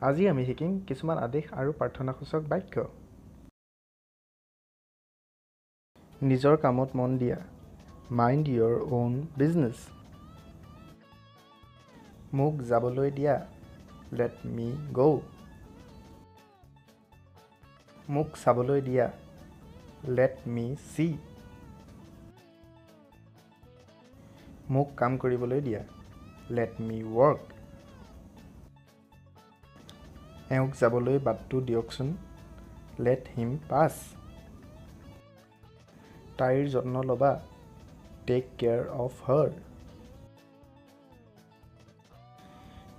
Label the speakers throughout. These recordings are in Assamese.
Speaker 1: আজি আমি শিকিম কিছুমান আদেশ আৰু প্ৰাৰ্থনাসূচক বাক্য নিজৰ কামত মন দিয়া Mind your own business মোক যাবলৈ দিয়া Let me go মোক চাবলৈ দিয়া Let me see মোক কাম কৰিবলৈ দিয়া Let me work এওঁক যাবলৈ বাটটো দিয়কচোন Let him pass তাইৰ যত্ন ল'বা Take care of her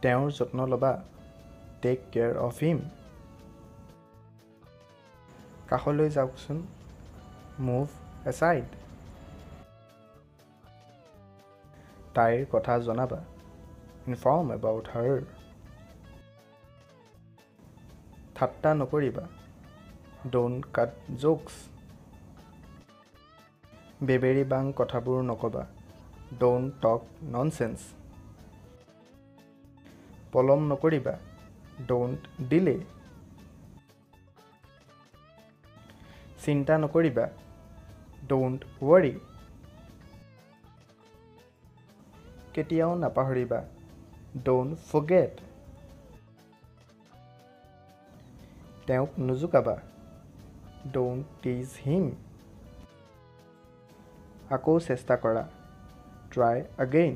Speaker 1: তেওঁৰ যত্ন ল'বা Take care of him কাষলৈ যাওকচোন Move aside তাইৰ কথা জনাবা Inform about her ঠাট্টা নকৰিবা Don't cut jokes বেবেৰি বাং কথাবোৰ নকবা Don't talk nonsense পলম নকৰিবা Don't delay চিন্তা নকৰিবা Don't worry কেতিয়াও নাপাহৰিবা Don't forget তেওঁক নুজুকাবা Don't tease him আকৌ চেষ্টা কৰা Try again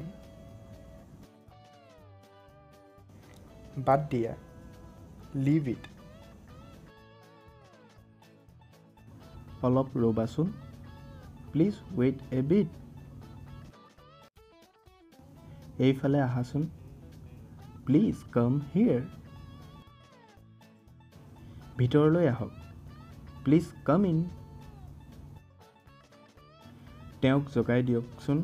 Speaker 1: বাদ দিয়া Leave it অলপ ৰ'বাচোন Please wait a bit এইফালে আহাচোন Please come here ভিতৰলৈ আহক Please come in তেওঁক জগাই দিয়কচোন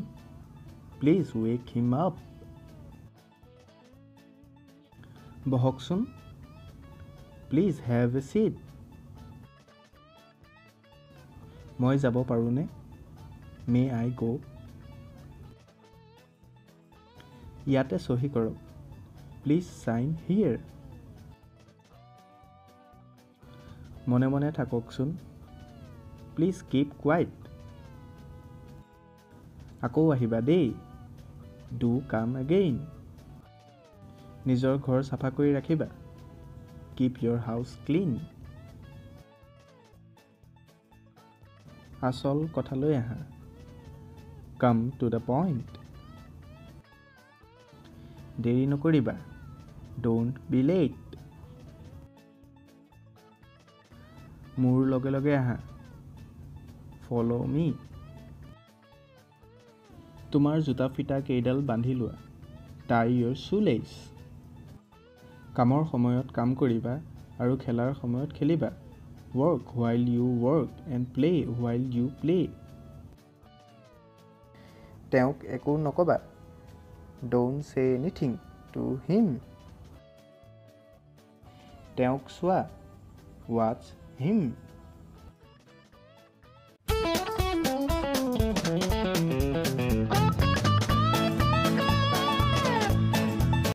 Speaker 1: Please wake him up বহকচোন Please have a seat মই যাব পাৰোঁনে May I go ইয়াতে চহী কৰক Please sign here মনে মনে থাককচোন Please keep quiet আকৌ আহিবা দেই Do come again নিজৰ ঘৰ চাফা কৰি ৰাখিবা Keep your house clean আচল কথালৈ আহা Come to the point দেৰি নকৰিবা Don't be late মোৰ লগে লগে আহা Follow me তোমাৰ জোতা ফিটা কেইডাল বান্ধি লোৱা Tie your shoelace কামৰ সময়ত কাম কৰিবা আৰু খেলাৰ সময়ত খেলিবা Work while you work and play while you play তেওঁক একো নকবা Don't say anything to him তেওঁক চোৱা Watch him